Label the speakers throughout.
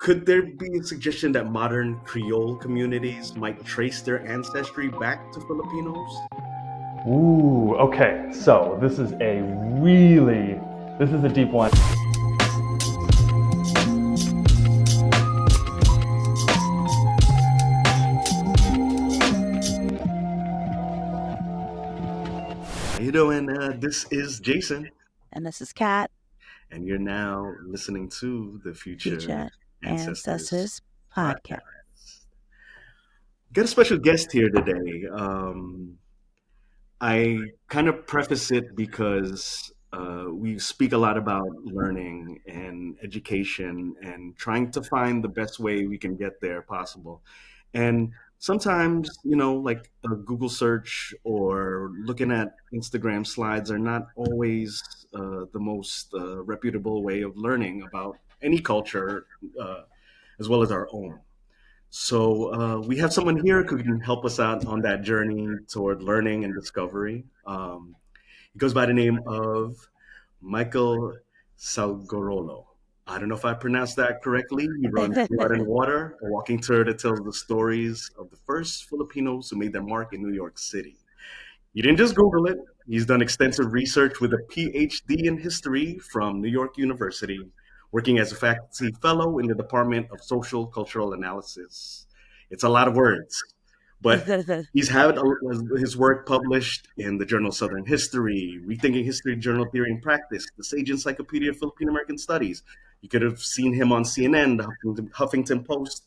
Speaker 1: Could there be a suggestion that modern Creole communities might trace their ancestry back to Filipinos?
Speaker 2: Ooh, okay. So this is a deep one.
Speaker 1: How you doing? This is Jason,
Speaker 3: And this is Kat,
Speaker 1: and you're now listening to the Future
Speaker 3: Future
Speaker 1: Ancestors
Speaker 3: Ancestors
Speaker 1: podcast.
Speaker 3: Podcast.
Speaker 1: Got a special guest here today. I kind of preface it because we speak a lot about learning and education and trying to find the best way we can get there possible. And sometimes, like a Google search or looking at Instagram slides are not always the most reputable way of learning about any culture, uh, as well as our own. So we have someone here who can help us out on that journey toward learning and discovery. He goes by the name of Michael Salgarolo. I don't know if I pronounced that correctly. He runs Blood and Water, a walking tour that tells the stories of the first Filipinos who made their mark in New York City. You didn't just Google it. He's done extensive research with a Ph.D. in history from New York University, working as a faculty fellow in the Department of Social Cultural Analysis. It's a lot of words, but he's had his work published in the Journal of Southern History, Rethinking History, Journal Theory and Practice, the Sage Encyclopedia of Filipino-American Studies. You could have seen him on CNN, the Huffington Post,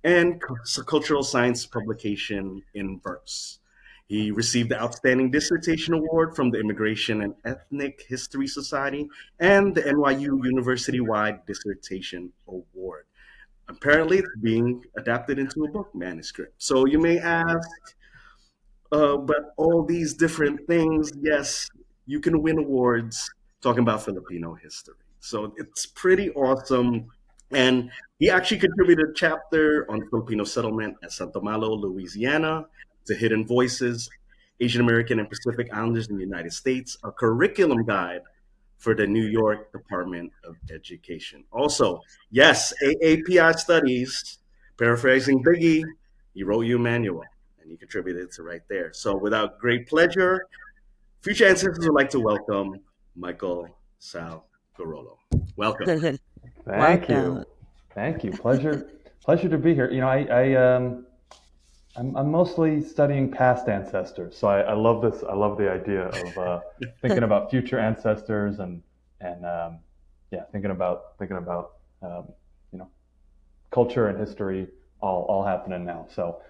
Speaker 1: and cultural science publication in Verse. He received the Outstanding Dissertation Award from the Immigration and Ethnic History Society and the NYU University-wide Dissertation Award. Apparently, it's being adapted into a book manuscript. So you may ask, but all these different things, yes, you can win awards talking about Filipino history. So it's pretty awesome. And he actually contributed a chapter on Filipino settlement at Santo Malo, Louisiana, to Hidden Voices, Asian American and Pacific Islanders in the United States, a curriculum guide for the New York Department of Education. Also, yes, AAPI studies, paraphrasing Biggie, he wrote you a manual and he contributed to right there. So without great pleasure, future ancestors would like to welcome Michael Sal Garolo. Welcome.
Speaker 2: Thank you.
Speaker 3: Welcome.
Speaker 2: Thank you. Pleasure to be here. I'm mostly studying past ancestors, so I love this. I love the idea of thinking about future ancestors and yeah, thinking about um, you know culture and history all happening now. So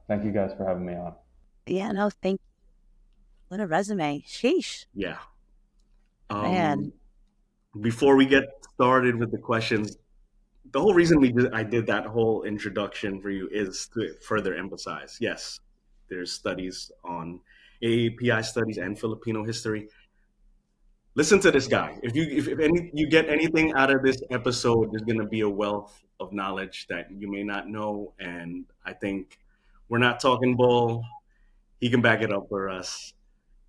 Speaker 2: thank you guys for having me on.
Speaker 3: Yeah, no, thank you. What a resume. Sheesh.
Speaker 1: Yeah.
Speaker 3: Man.
Speaker 1: Before we get started with the questions, the whole reason I did that whole introduction for you is to further emphasize, yes, there's studies on AAPI studies and Filipino history. Listen to this guy. If you get anything out of this episode, there's going to be a wealth of knowledge that you may not know, and I think we're not talking bull. He can back it up for us,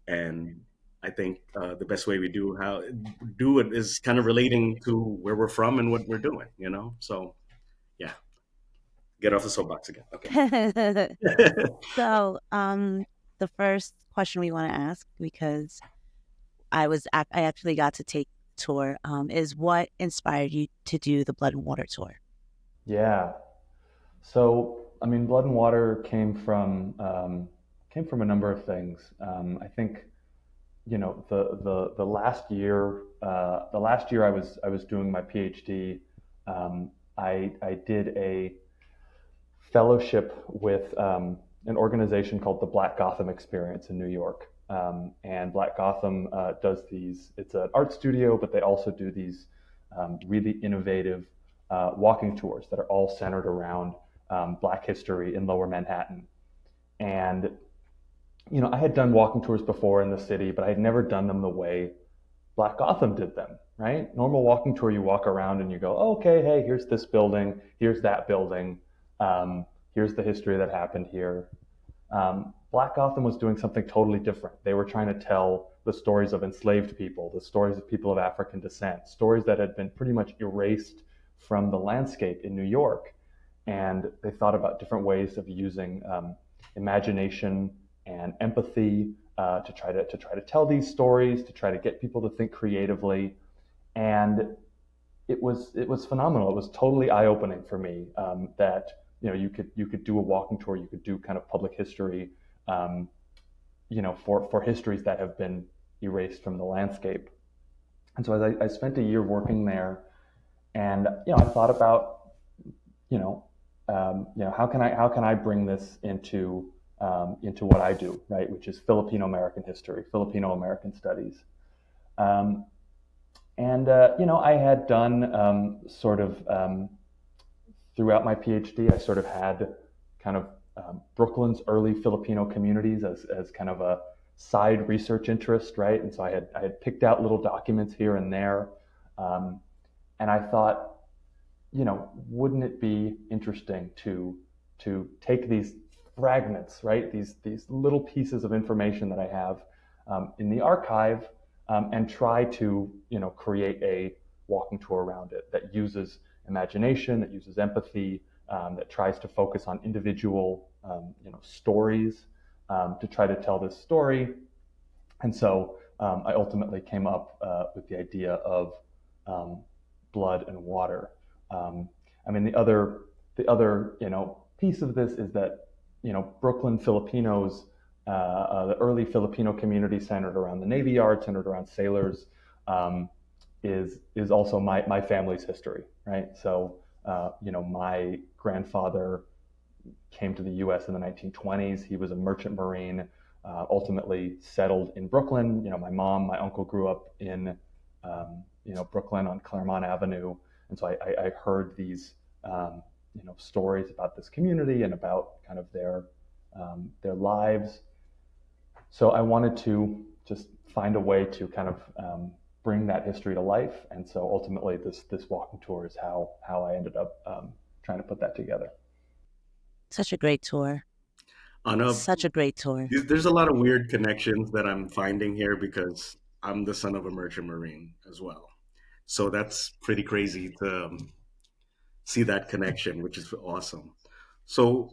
Speaker 1: and I think the best way we do it is kind of relating to where we're from and what we're doing. So yeah, get off the soapbox again. Okay.
Speaker 3: So, the first question we want to ask, because I actually got to take the tour, is what inspired you to do the Blood and Water tour?
Speaker 2: Yeah. So I mean, Blood and Water came from a number of things. I think the last year I was doing my PhD. I did a fellowship with an organization called the Black Gotham Experience in New York. And Black Gotham does these, it's an art studio, but they also do these really innovative walking tours that are all centered around Black history in Lower Manhattan. And, I had done walking tours before in the city, but I had never done them the way Black Gotham did them, right? Normal walking tour, you walk around and you go, oh, okay, hey, here's this building, here's that building, here's the history that happened here. Black Gotham was doing something totally different. They were trying to tell the stories of enslaved people, the stories of people of African descent, stories that had been pretty much erased from the landscape in New York, and they thought about different ways of using imagination and empathy to try to tell these stories, to try to get people to think creatively, and it was phenomenal. It was totally eye opening for me that you could do a walking tour, you could do kind of public history, um, for histories that have been erased from the landscape. And so as I spent a year working there, and I thought about you know how can I bring this into what I do, right, which is Filipino-American history, Filipino-American studies. Um, and I had done sort of throughout my PhD, I sort of had kind of Brooklyn's early Filipino communities as kind of a side research interest, right? And so I had picked out little documents here and there, um, and I thought, wouldn't it be interesting to take these fragments, right? These little pieces of information that I have in the archive, and try to create a walking tour around it that uses imagination, that uses empathy, that tries to focus on individual stories, to try to tell this story. And so I ultimately came up with the idea of um, blood and water. Um, I mean, the other piece of this is that Brooklyn Filipinos, the early Filipino community centered around the Navy Yard, centered around sailors, um, is also my family's history, right? So my grandfather came to the U.S. in the 1920s. He was a merchant marine, ultimately settled in Brooklyn. My uncle grew up in Brooklyn on Claremont Avenue, and so I heard these stories about this community and about kind of their lives. So I wanted to just find a way to kind of bring that history to life, and so ultimately this walking tour is how I ended up trying to put that together.
Speaker 3: Such a great tour.
Speaker 1: On a
Speaker 3: Such a great tour.
Speaker 1: There's a lot of weird connections that I'm finding here because I'm the son of a merchant marine as well. So that's pretty crazy to see that connection, which is awesome. So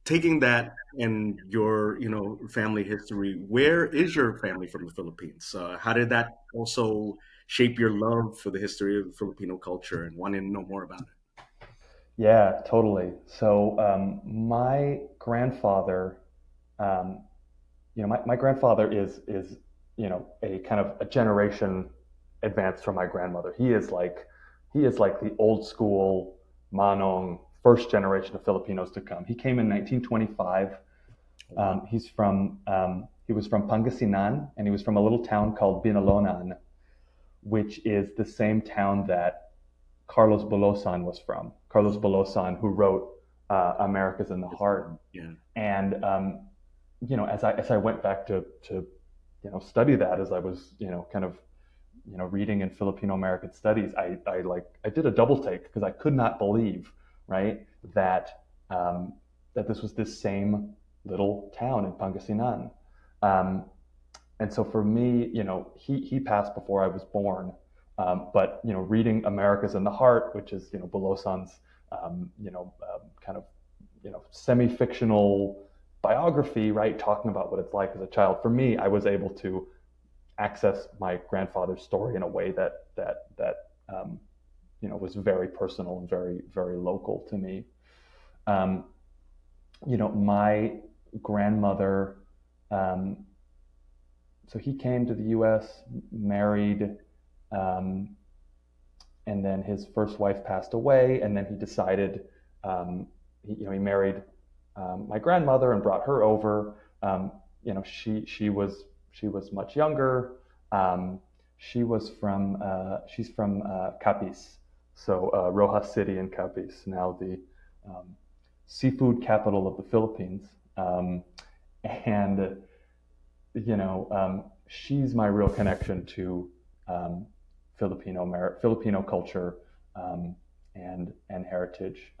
Speaker 1: taking that and your family history, where is your family from the Philippines? How did that also shape your love for the history of Filipino culture and wanting to know more about it?
Speaker 2: Yeah, totally. So my grandfather, um, my grandfather is a kind of a generation advanced from my grandmother. He is like the old school Manong, first generation of Filipinos to come. He came in 1925.
Speaker 1: Wow.
Speaker 2: He was from Pangasinan, and he was from a little town called Binalonan, which is the same town that Carlos Bulosan was from. Carlos Bulosan, who wrote America's in the Heart.
Speaker 1: Yeah.
Speaker 2: And as I went back to study that, as I was kind of reading in Filipino American studies, I did a double take because I could not believe, right, that that this was this same little town in Pangasinan. Um, and so for me, he passed before I was born. But reading America's in the Heart, which is Bulosan's kind of semi-fictional biography, right, talking about what it's like as a child. For me, I was able to access my grandfather's story in a way that was very personal and very very local to me. Um, my grandmother. Um, so he came to the U.S., married, um, and then his first wife passed away, and then he decided he married my grandmother and brought her over. She was much younger. Um, she's from Capiz, so Rojas City in Capiz, now the um, seafood capital of the Philippines. And she's my real connection to um, Filipino culture, and heritage.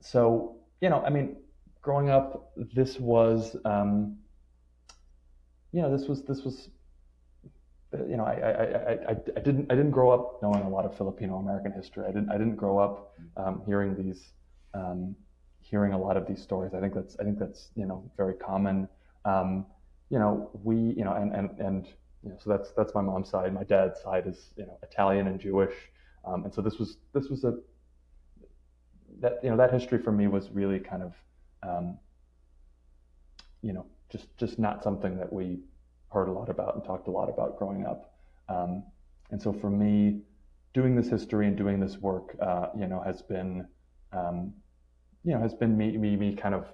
Speaker 2: So I mean, growing up, this was I didn't grow up knowing a lot of Filipino-American history. I didn't grow up hearing um, hearing a lot of these stories. I think that's very common. Um, we so that's my mom's side. My dad's side is Italian and Jewish, and so this was a that that history for me was really kind of um, just not something that we heard a lot about and talked a lot about growing up. Um, and so for me, doing this history and doing this work, um, has been me kind of,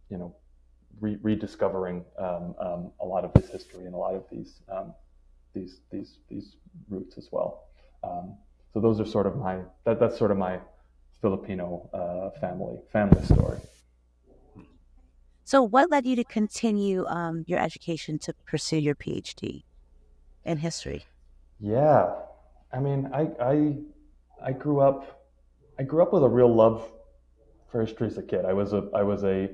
Speaker 2: you know, rediscovering a lot of this history and a lot of these roots as well. Um, so those are sort of that's sort of my Filipino family story.
Speaker 3: So, what led you to continue your education to pursue your PhD in history?
Speaker 2: Yeah, I mean, I grew up with a real love for history as a kid. I was a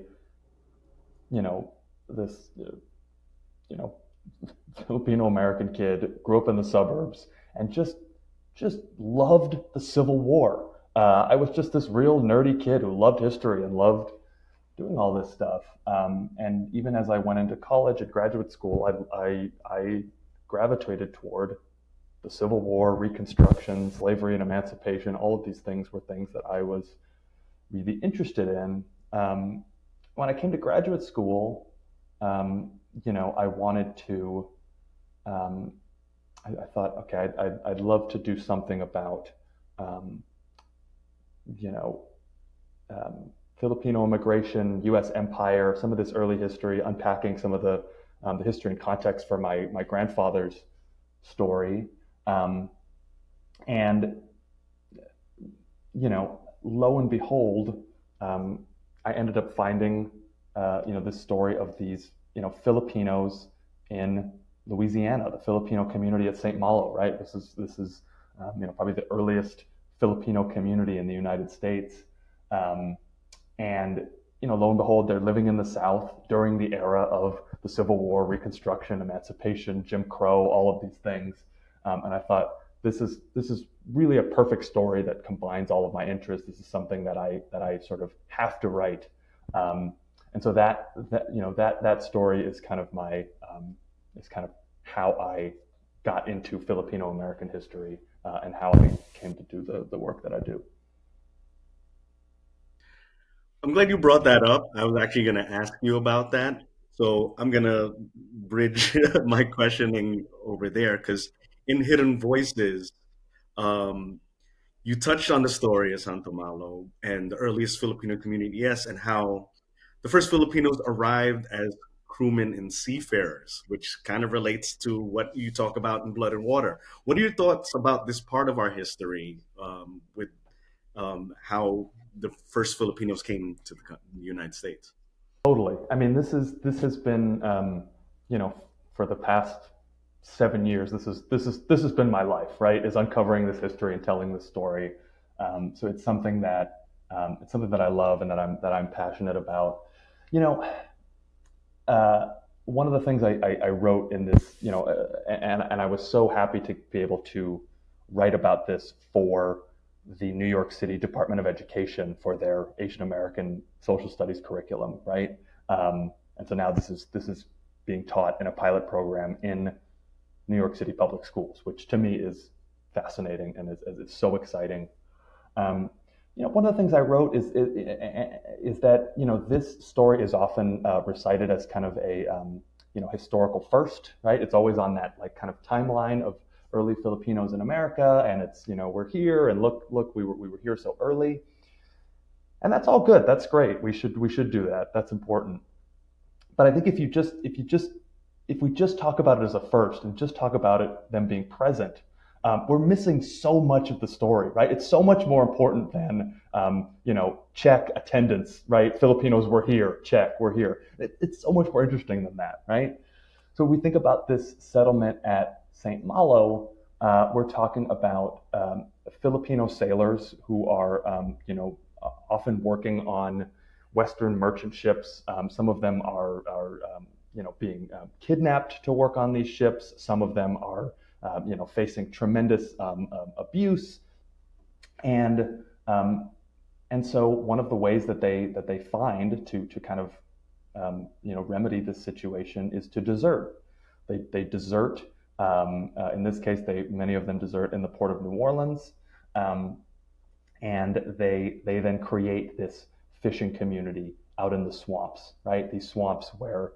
Speaker 2: you know this you know Filipino-American kid, grew up in the suburbs, and just loved the Civil War. I was just this real nerdy kid who loved history and loved doing all this stuff. And even as I went into college and graduate school, I gravitated toward the Civil War, Reconstruction, slavery and emancipation. All of these things were things that I was really interested in. When I came to graduate school, I wanted to. Um, I thought, okay, I'd love to do something about, um, you know, um, Filipino immigration, U.S. empire, some of this early history, unpacking some of the history and context for my grandfather's story, um, and lo and behold, um, I ended up finding this story of these Filipinos in Louisiana, the Filipino community at St. Malo, right? This is probably the earliest Filipino community in the United States. Um, and lo and behold, they're living in the South during the era of the Civil War, Reconstruction, Emancipation, Jim Crow, all of these things. And I thought this is really a perfect story that combines all of my interests. This is something that I sort of have to write. And so that story is kind of is kind of how I got into Filipino-American history, and how I came to do the work that I do.
Speaker 1: I'm glad you brought that up. I was actually going to ask you about that. So I'm going to bridge my questioning over there because in Hidden Voices, um, you touched on the story of Santo Malo and the earliest Filipino community, yes, and how the first Filipinos arrived as crewmen and seafarers, which kind of relates to what you talk about in Blood and Water. What are your thoughts about this part of our history, with how the first Filipinos came to the United States?
Speaker 2: Totally. I mean, this has been, for the past 7 years. This has been my life, right? Is uncovering this history and telling this story. So it's something that I love and that I'm passionate about. You know, uh, One of the things I wrote in this, and I was so happy to be able to write about this for the New York City Department of Education for their Asian American Social Studies curriculum, right? And so now this is being taught in a pilot program in New York City public schools, which to me is fascinating and is so exciting. Um, One of the things I wrote is that this story is often recited as kind of a historical first, right? It's always on that like kind of timeline of early Filipinos in America, and it's we're here, and look we were here so early, and that's all good. That's great. We should do that. That's important. But I think if we just talk about it as a first and just talk about it them being present, we're missing so much of the story, right? It's so much more important than check attendance, right? Filipinos were here, check, we're here. It's so much more interesting than that, right? So when we think about this settlement at St. Malo, we're talking about Filipino sailors who are, often working on Western merchant ships. Some of them are being kidnapped to work on these ships. Some of them are facing tremendous abuse, and and so one of the ways that they find to kind of remedy this situation is to desert. They desert. In this case, many of them desert in the port of New Orleans, and they then create this fishing community out in the swamps, right? These swamps where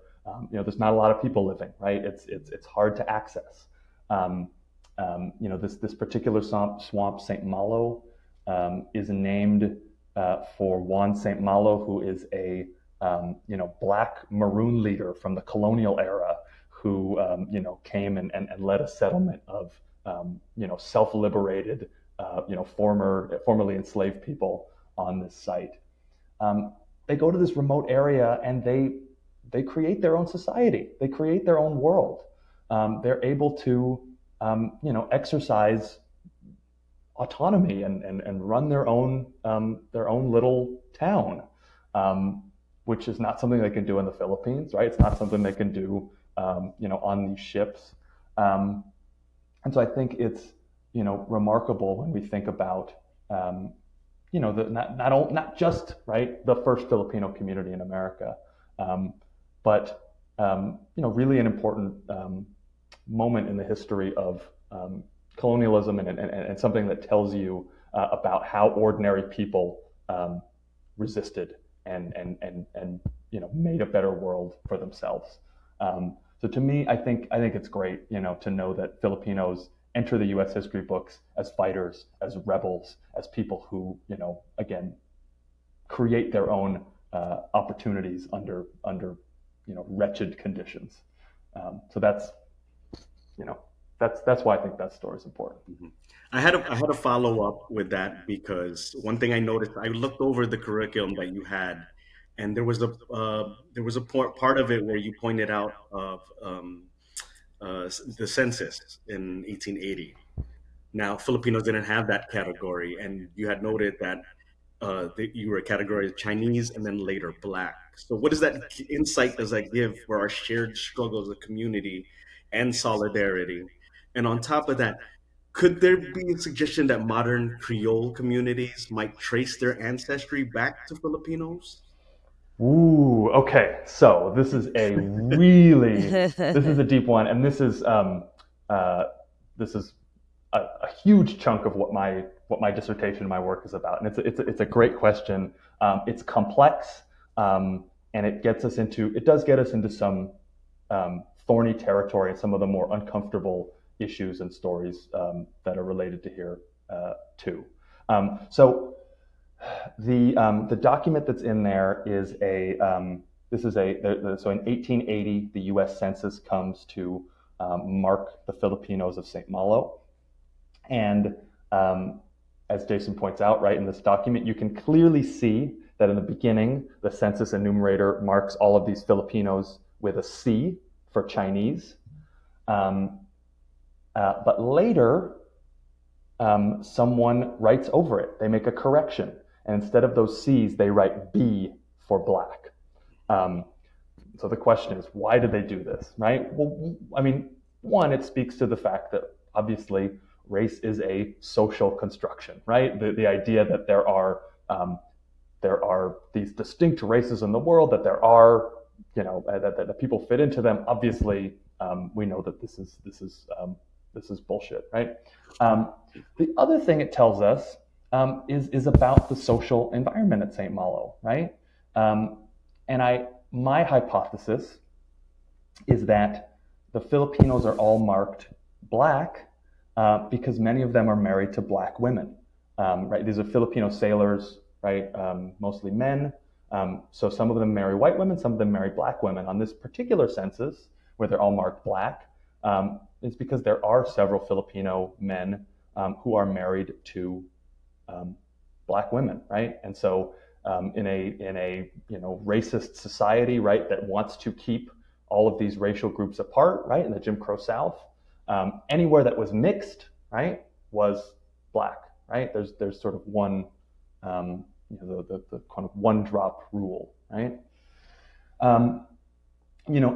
Speaker 2: there's not a lot of people living, right? It's hard to access. This particular swamp, Saint Malo, is named for Juan Saint Malo, who is a black maroon leader from the colonial era who came and led a settlement of self-liberated formerly enslaved people on this site. They go to this remote area and they create their own society. They create their own world. They're able to exercise autonomy and run their own little town, which is not something they can do in the Philippines, right? It's not something they can do on these ships. And so I think it's remarkable when we think about not just right the first Filipino community in America, but really an important moment in the history of colonialism and something that tells you about how ordinary people resisted and made a better world for themselves. So to me, I think it's great to know that Filipinos enter the U.S. history books as fighters, as rebels, as people who again create their own opportunities under wretched conditions. So that's why I think that story is important.
Speaker 1: Mhm. I had a follow up with that because one thing I noticed, I looked over the curriculum that you had, and there was a part of it where you pointed out of the census in 1880. Now Filipinos didn't have that category, and you had noted that you were categorized Chinese and then later Black. So what does that insight does that give for our shared struggles of community and solidarity? And on top of that, could there be a suggestion that modern Creole communities might trace their ancestry back to Filipinos?
Speaker 2: Ooh, okay. So this is a deep one, and this is a huge chunk of what my dissertation and my work is about. And it's a great question. It's complex, and it does get us into some thorny territory and some of the more uncomfortable issues and stories that are related to here too. So the document that's in there is so in 1880 the U.S. Census comes to mark the Filipinos of St. Malo, and as Jason points out, right in this document, you can clearly see that in the beginning the census enumerator marks all of these Filipinos with a C for Chinese, but later someone writes over it. They make a correction. And instead of those C's, they write B for Black. So the question is, why did they do this, right? Well, I mean, one, it speaks to the fact that obviously race is a social construction, right? The idea that there are these distinct races in the world, that there are, that people fit into them. Obviously, we know that this is bullshit, right? The other thing it tells us is about the social environment at St. Malo, right? And my hypothesis is that the Filipinos are all marked Black because many of them are married to Black women, right? These are Filipino sailors, right? Mostly men. So some of them marry white women, some of them marry Black women. On this particular census, where they're all marked Black, it's because there are several Filipino men who are married to Black women, right? And so in a racist society, right, that wants to keep all of these racial groups apart, right, in the Jim Crow South, anywhere that was mixed, right, was Black, right? There's sort of one the kind of one drop rule, right?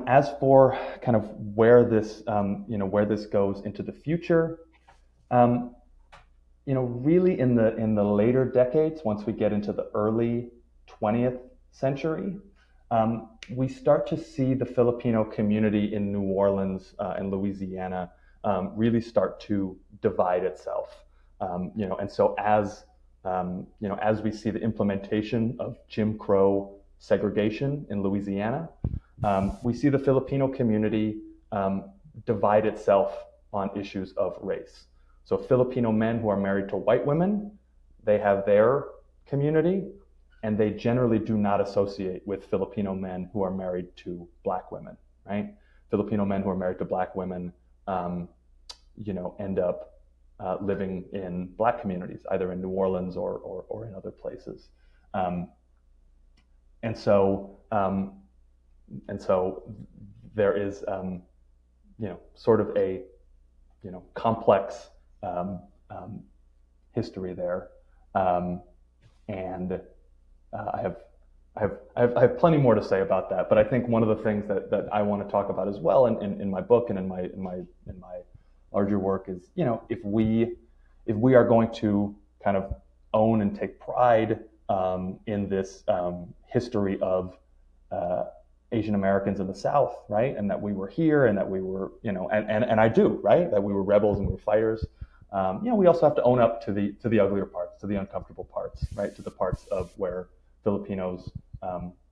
Speaker 2: As for kind of where this, where this goes into the future, um, really in the later decades, once we get into the early 20th century, we start to see the Filipino community in New Orleans and Louisiana really start to divide itself. And so as we see the implementation of Jim Crow segregation in Louisiana, we see the Filipino community divide itself on issues of race. So Filipino men who are married to white women, they have their community, and they generally do not associate with Filipino men who are married to black women, right? Filipino men who are married to black women, end up living in black communities, either in New Orleans or in other places. Um, and so um, and so there is sort of a complex um, um, history there, um, and I have plenty more to say about that. But I think one of the things that I want to talk about as well in my book and in my larger work is, if we are going to kind of own and take pride in this history of uh, Asian Americans in the South, right? And that we were here, and that we were, and I do, right? That we were rebels and we were fighters. We also have to own up to the uglier parts, to the uncomfortable parts, right? To the parts of where Filipinos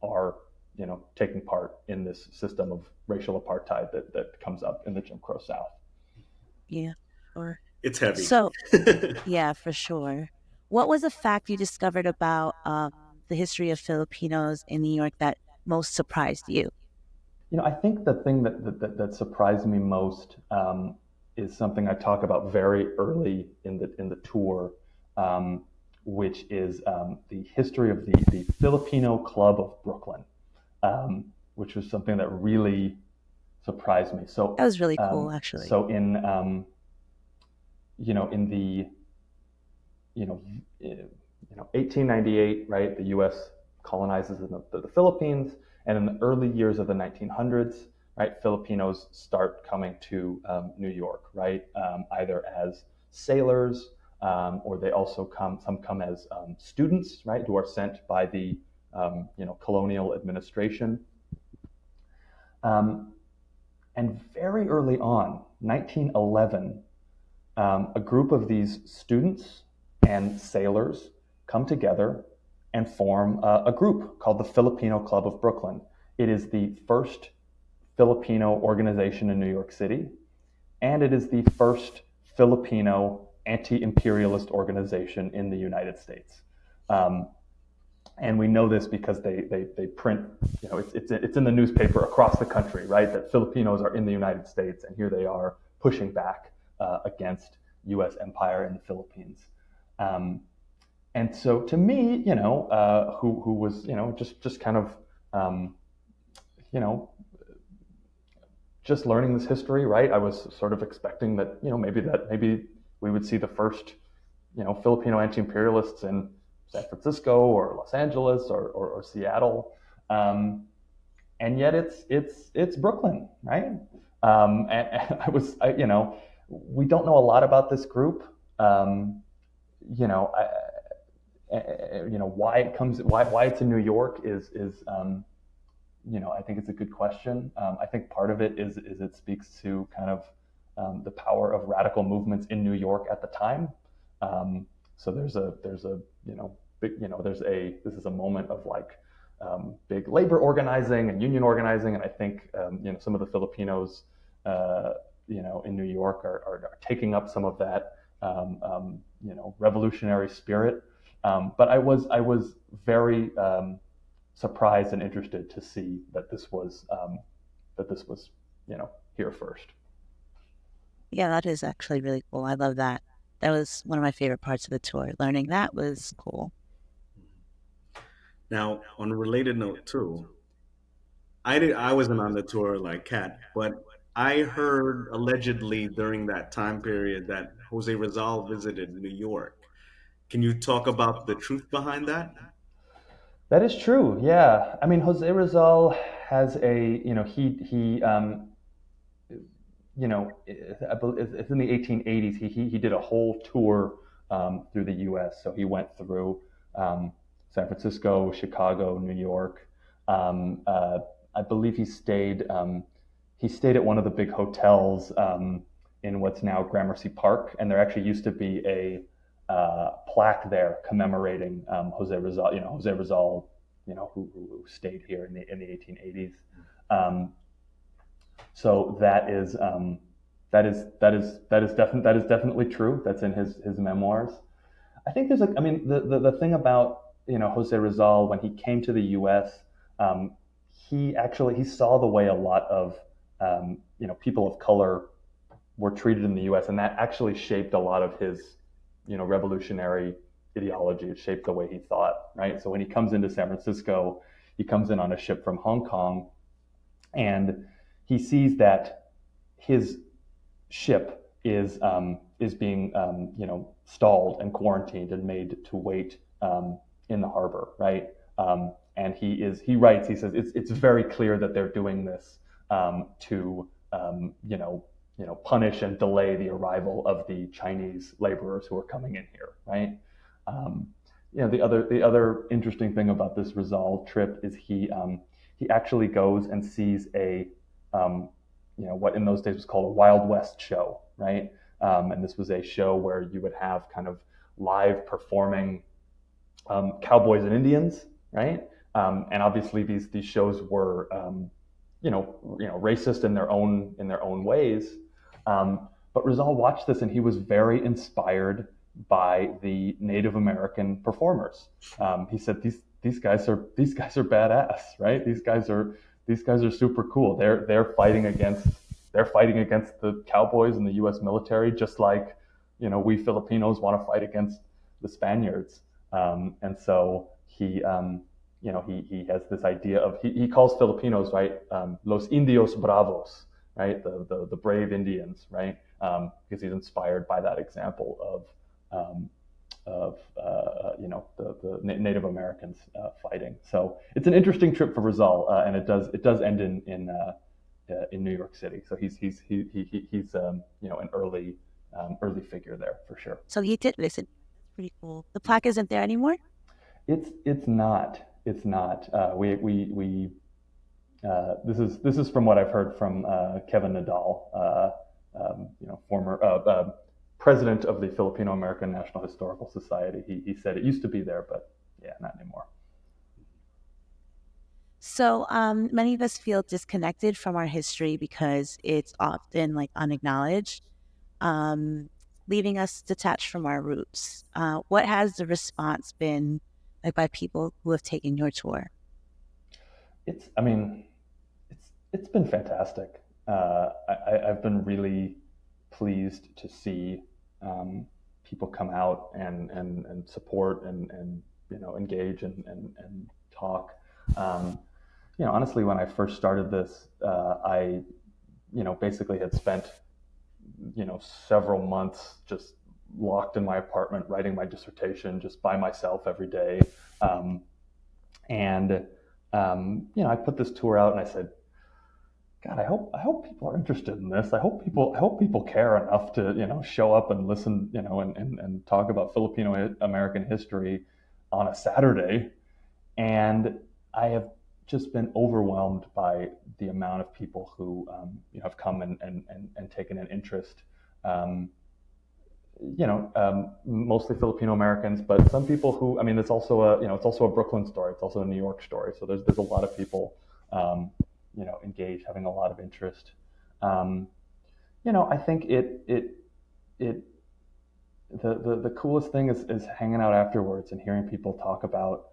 Speaker 2: are, taking part in this system of racial apartheid that comes up in the Jim Crow South.
Speaker 3: Yeah. Or
Speaker 1: It's heavy.
Speaker 3: so, yeah, for sure. What was a fact you discovered about the history of Filipinos in New York that most surprised you?
Speaker 2: I think the thing that surprised me most is something I talk about very early in the tour, which is the history of the Filipino Club of Brooklyn, which was something that really surprised me.
Speaker 3: That was really cool,
Speaker 2: Um,
Speaker 3: actually.
Speaker 2: so in in the you know, 1898, right? The U.S. colonizes the Philippines, and in the early years of the 1900s, right, Filipinos start coming to New York, right? Either as sailors, or they also some come as students, right, who are sent by the colonial administration. Um, and very early on, 1911, a group of these students and sailors come together and form a group called the Filipino Club of Brooklyn. It is the first Filipino organization in New York City, and it is the first Filipino anti imperialist organization in the United States. Um, and we know this because they print, it's in the newspaper across the country, right? That Filipinos are in the United States, and here they are pushing back against U.S. empire in the Philippines. Um, and so to me, who was, just kind of, um, you know, just learning this history, right? I was sort of expecting that, maybe we would see the first, Filipino anti-imperialists in San Francisco or Los Angeles or Seattle. And yet it's Brooklyn, right? And we don't know a lot about this group. Um, you know, why it comes, why it's in New York is I think it's a good question. I think part of it is it speaks to kind of the power of radical movements in New York at the time. So there's a big, this is a moment of like big labor organizing and union organizing, and I think some of the Filipinos in New York are taking up some of that revolutionary spirit. But I was very surprised and interested to see that this was here first.
Speaker 3: Yeah, that is actually really cool. I love that. That was one of my favorite parts of the tour. Learning that was cool.
Speaker 1: Now, on a related note too, I wasn't on the tour like Kat, but I heard allegedly during that time period that Jose Rizal visited New York. Can you talk about the truth behind that?
Speaker 2: That is true. Yeah. I mean, Jose Rizal has a, I believe it's in the 1880s. He did a whole tour through the U.S. So he went through San Francisco, Chicago, New York. Um, uh, I believe he stayed at one of the big hotels in what's now Gramercy Park, and there actually used to be a plaque there commemorating Jose Rizal. Jose Rizal, who stayed here in the 1880s. Um, so that is definitely true. That's in his memoirs. I think there's I mean, the thing about Jose Rizal when he came to the U.S., um, he saw the way a lot of people of color were treated in the U.S., and that actually shaped a lot of his revolutionary ideology. It shaped the way he thought. Right. So when he comes into San Francisco, he comes in on a ship from Hong Kong, and he sees that his ship is being stalled and quarantined and made to wait in the harbor, right? And he writes, he says it's very clear that they're doing this to punish and delay the arrival of the Chinese laborers who are coming in here, right? Um, the other interesting thing about this Rizal trip is he actually goes and sees a what in those days was called a Wild West show, right? And this was a show where you would have kind of live performing cowboys and Indians, right? And obviously these shows were racist in their own ways. But Rizal watched this and he was very inspired by the Native American performers. He said these guys are badass, right? These guys are super cool. They're fighting against the cowboys and the U.S. military, just like we Filipinos want to fight against the Spaniards. And so he has this idea of he calls Filipinos, right, los indios bravos, right, the brave Indians, right, because he's inspired by that example of Native Americans fighting. So it's an interesting trip for Rizal, and it does end in New York City. So he's an early figure there for sure.
Speaker 3: So he did listen. That's pretty cool. The plaque isn't there anymore.
Speaker 2: It's not. It's not. We this is from what I've heard from Kevin Nadal, former president of the Filipino-American National Historical Society. He said it used to be there, but yeah, not anymore.
Speaker 3: So many of us feel disconnected from our history because it's often like unacknowledged, um, leaving us detached from our roots. What has the response been like by people who have taken your tour?
Speaker 2: I mean, it's been fantastic. I've been really pleased to see people come out and support and engage and talk. Um, Honestly, when I first started this, I basically had spent several months just locked in my apartment writing my dissertation just by myself every day. Um, and I put this tour out and I said, God, I hope people are interested in this. I hope people care enough to show up and listen, and talk about Filipino American history on a Saturday. And I have just been overwhelmed by the amount of people who have come and taken an interest. Um, Mostly Filipino Americans, but some people who, I mean, it's also a Brooklyn story. It's also a New York story. So there's a lot of people, engaged, having a lot of interest. Um, I think it the coolest thing is hanging out afterwards and hearing people talk about,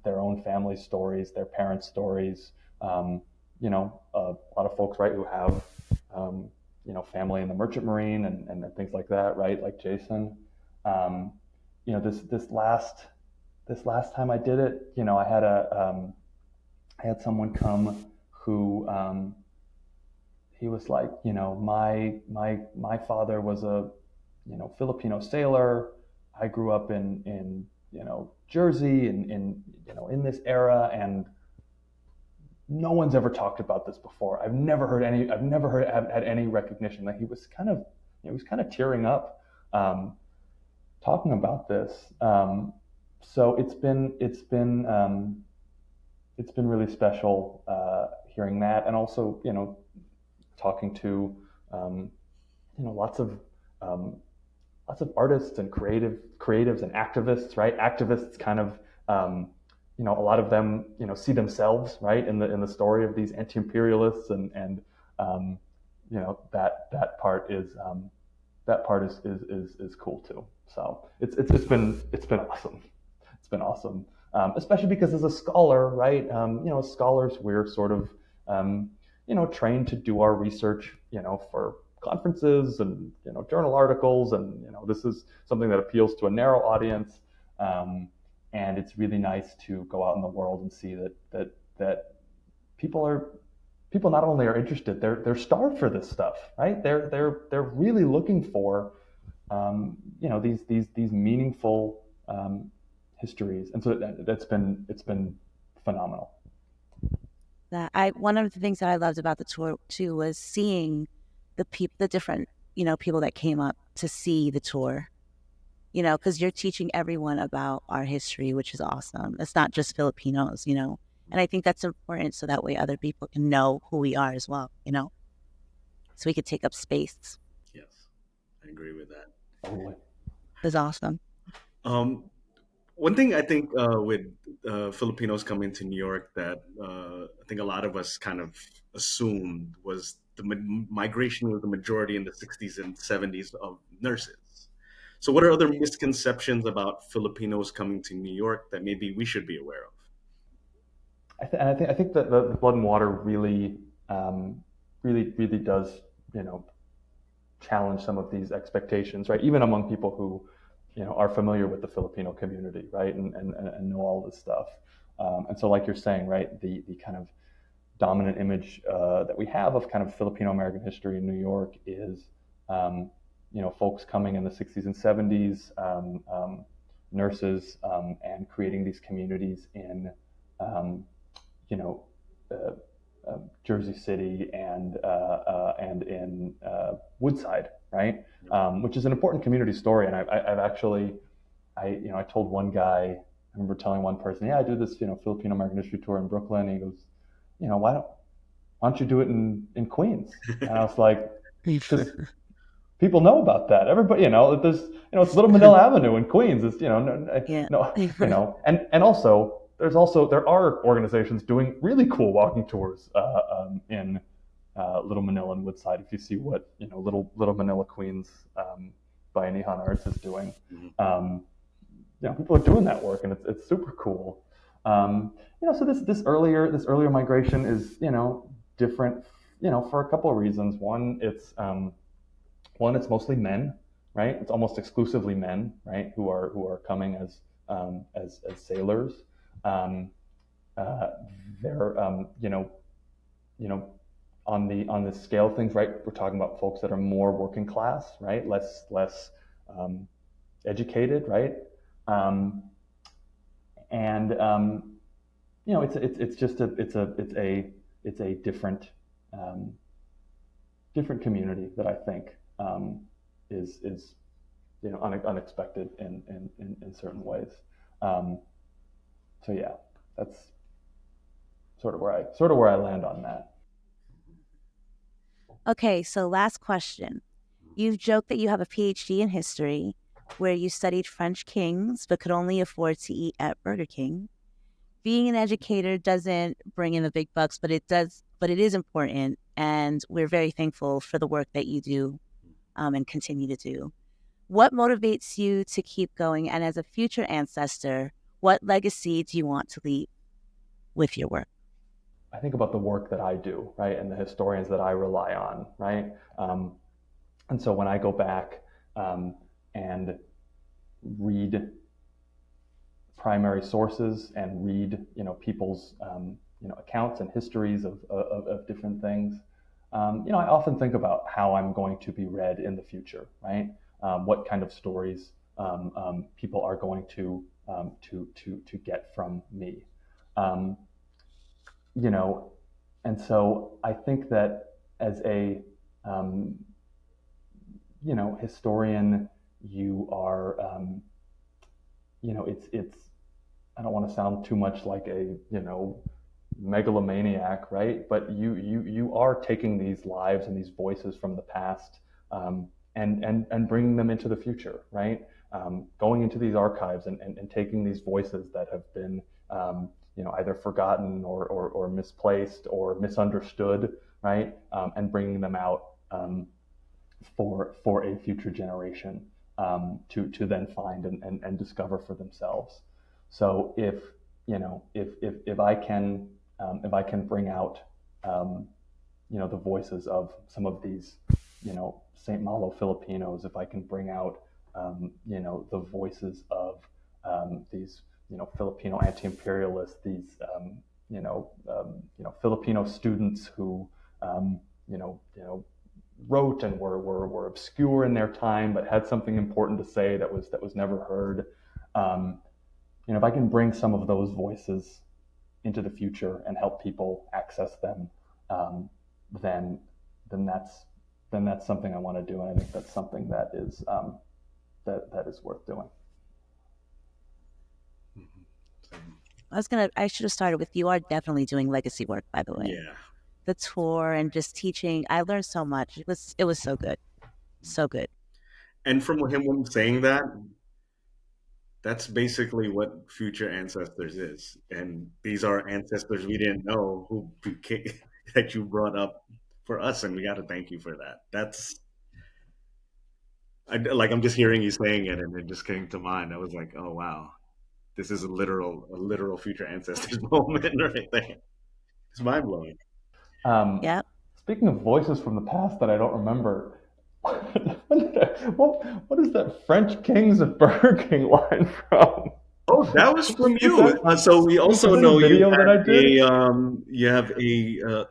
Speaker 2: their own family stories, their parents' stories. A lot of folks, right, who have, family in the Merchant Marine and things like that, right, like Jason. Um, this last time I did it, I had someone come who he was like, my father was a Filipino sailor. I grew up in Jersey in this era, and no one's ever talked about this before. I've never had any recognition. That he was kind of tearing up talking about this. So it's been really special hearing that, and also talking to lots of artists and creatives and activists, right? Activists kind of a lot of them see themselves, right, in the story of these anti-imperialists, and that part is cool too. So it's been awesome. It's been awesome, especially because as a scholar, right? As scholars, we're sort of trained to do our research, for conferences and journal articles, and this is something that appeals to a narrow audience. And it's really nice to go out in the world and see that people not only are interested, they're starved for this stuff, right? They're really looking for these meaningful histories, and so it's been phenomenal.
Speaker 3: One of the things that I loved about the tour too was seeing the different people that came up to see the tour. Because you're teaching everyone about our history, which is awesome. It's not just Filipinos, and I think that's important, so that way other people can know who we are as well, so we could take up space.
Speaker 1: Yes, I agree with that.
Speaker 2: Totally.
Speaker 3: It's awesome.
Speaker 1: One thing I think with Filipinos coming to New York that I think a lot of us kind of assumed was the migration was the majority in the 60s and 70s of nurses. So what are other misconceptions about Filipinos coming to New York that maybe we should be aware of?
Speaker 2: I think that the Blood and Water really does challenge some of these expectations, right? Even among people who are familiar with the Filipino community, right, and know all this stuff. And so, like you're saying, right, the kind of dominant image that we have of kind of Filipino-American history in New York is folks coming in the 60s and 70s, nurses, and creating these communities in, Jersey City and in Woodside, right? Which is an important community story. And I've actually, I told one guy, I remember telling one person, yeah, I do this, Filipino-American history tour in Brooklyn. And he goes, why don't you do it in Queens? And I was like, because people know about that. Everybody, there's, it's Little Manila Avenue in Queens. It's, and also there are organizations doing really cool walking tours in Little Manila and Woodside. If you see what Little Manila Queens by Anihan Arts is doing, people are doing that work, and it's super cool. So this earlier migration is different, for a couple of reasons. One, it's mostly men, right? It's almost exclusively men, right, who are coming as sailors. They're on the scale of things, right? We're talking about folks that are more working class, right? Less educated, right? It's a different community that I think is unexpected in certain ways. So yeah, that's sort of where I land on that.
Speaker 3: Okay, so last question. You've joked that you have a Ph.D. in history, where you studied French kings but could only afford to eat at Burger King. Being an educator doesn't bring in the big bucks, but it is important, and we're very thankful for the work that you do and continue to do. What motivates you to keep going? And as a future ancestor, what legacy do you want to leave with your work?
Speaker 2: I think about the work that I do, right, and the historians that I rely on, right? And so when I go back and read primary sources and read, people's, accounts and histories of different things, I often think about how I'm going to be read in the future, right? What kind of stories people are going to to get from me. Um, you know, and so I think that as a um, historian, you are it's I don't want to sound too much like a megalomaniac, right? But you are taking these lives and these voices from the past, and bringing them into the future, right? Going into these archives and taking these voices that have been either forgotten or misplaced or misunderstood, right? And bringing them out for a future generation to then find and discover for themselves. So if I can bring out the voices of some of these Saint Malo Filipinos, if I can bring out the voices of these Filipino anti-imperialists, these Filipino students who wrote and were obscure in their time, but had something important to say that was never heard. If I can bring some of those voices into the future and help people access them, then that's something I want to do, and I think that's something that is that is worth doing.
Speaker 3: I should have started with, you are definitely doing legacy work, by the way.
Speaker 1: Yeah.
Speaker 3: The tour and just teaching, I learned so much. It was so good. So good.
Speaker 1: And from him saying that, that's basically what Future Ancestors is. And these are ancestors we didn't know who became, that you brought up for us, and we got to thank you for that. I'm just hearing you saying it, and it just came to mind. I was like, oh wow, this is a literal Future Ancestors moment right there. It's mind blowing.
Speaker 3: Yeah.
Speaker 2: Speaking of voices from the past that I don't remember, what is that French Kings of Burger King line from?
Speaker 1: Oh, that was from you. So we also know you have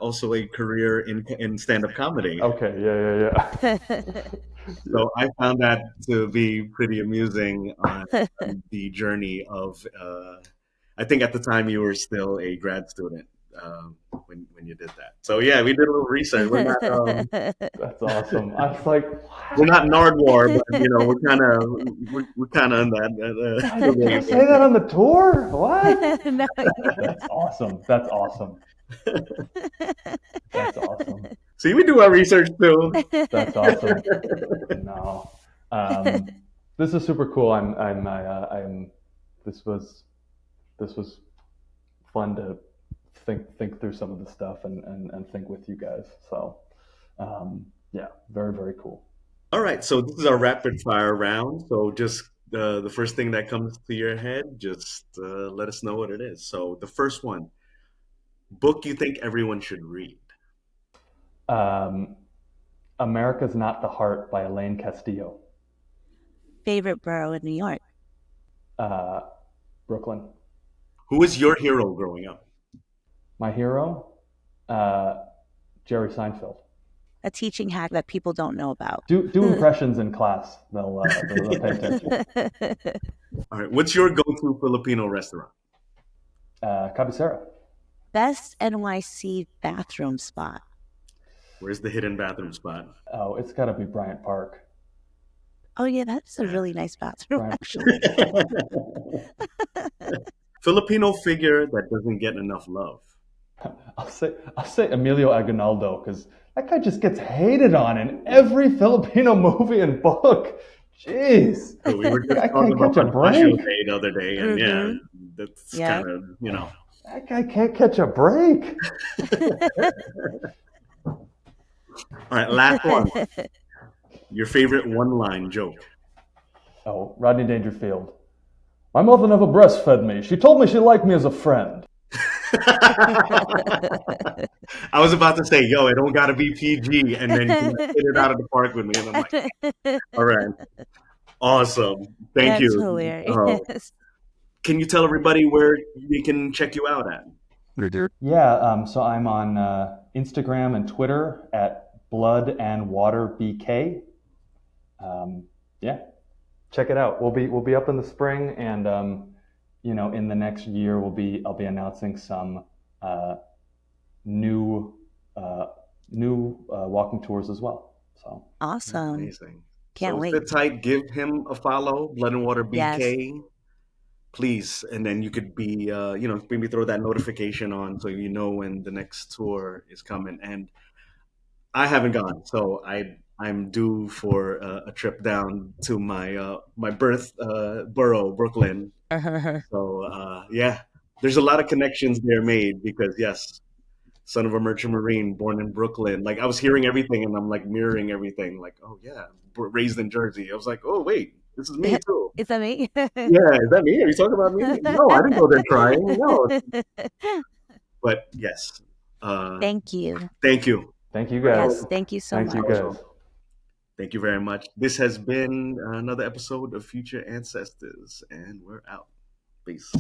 Speaker 1: also a career in stand-up comedy.
Speaker 2: Okay, yeah.
Speaker 1: So I found that to be pretty amusing on the journey of. I think at the time you were still a grad student when you did that. So yeah, we did a little research. We're not.
Speaker 2: That's awesome. I was like,
Speaker 1: we're not Nardwar, but we're kind of on that.
Speaker 2: Did I say that on the tour? What?
Speaker 3: No.
Speaker 2: That's awesome. That's awesome. That's awesome.
Speaker 1: See, we do our research too.
Speaker 2: That's awesome. No, this is super cool. This was fun to think through some of the stuff and think with you guys. So, yeah, very, very cool.
Speaker 1: All right, so this is our rapid fire round. So just the first thing that comes to your head, just let us know what it is. So the first one, book you think everyone should read.
Speaker 2: America's Not the Heart by Elaine Castillo.
Speaker 3: Favorite borough in New York?
Speaker 2: Brooklyn.
Speaker 1: Who was your hero growing up?
Speaker 2: My hero? Jerry Seinfeld.
Speaker 3: A teaching hack that people don't know about.
Speaker 2: Do impressions in class. They'll pay attention.
Speaker 1: All right. What's your go-to Filipino restaurant?
Speaker 2: Cabecera.
Speaker 3: Best NYC bathroom spot.
Speaker 1: Where's the hidden bathroom spot?
Speaker 2: Oh, it's got to be Bryant Park.
Speaker 3: Oh yeah, that's a really nice bathroom, actually.
Speaker 1: Filipino figure that doesn't get enough love.
Speaker 2: I'll say Emilio Aguinaldo, because that guy just gets hated on in every Filipino movie and book. Jeez.
Speaker 1: So we were just talking about Bonifacio Day the other day, and yeah, that's kind of,
Speaker 2: That guy can't catch a break.
Speaker 1: All right, last one. Your favorite one-line joke.
Speaker 2: Oh, Rodney Dangerfield. My mother never breastfed me. She told me she liked me as a friend.
Speaker 1: I was about to say, yo, it don't got to be PG, and then you hit it out of the park with me, and I'm like, all right, awesome, thank you.
Speaker 3: That's hilarious.
Speaker 1: Can you tell everybody where we can check you out at?
Speaker 2: Yeah, so I'm on Instagram and Twitter at Blood and Water BK. Yeah, check it out. We'll be up in the spring, and in the next year, I'll be announcing some uh, new uh, walking tours as well. So
Speaker 3: Awesome.
Speaker 1: Amazing.
Speaker 3: Can't
Speaker 1: So
Speaker 3: wait.
Speaker 1: sit tight, give him a follow, Blood and Water
Speaker 3: Yes.
Speaker 1: BK, please, and then you could be, maybe throw that notification on so you know when the next tour is coming. And I haven't gone, so I'm due for a trip down to my birth borough, Brooklyn. So yeah, there's a lot of connections there made because yes, son of a merchant marine, born in Brooklyn. Like I was hearing everything and I'm like mirroring everything. Like oh yeah, raised in Jersey. I was like oh wait, this is me too.
Speaker 3: Is that me?
Speaker 1: Yeah, is that me? Are you talking about me? No, I didn't go there crying. No, but yes. Uh,
Speaker 3: Thank you.
Speaker 1: thank you.
Speaker 2: thank you
Speaker 1: My
Speaker 2: guys.
Speaker 3: Yes,
Speaker 1: pleasure.
Speaker 3: thank you so
Speaker 2: Thank you
Speaker 3: much.
Speaker 2: guys.
Speaker 1: Thank you very much. This has been another episode of Future Ancestors, and we're out. Peace.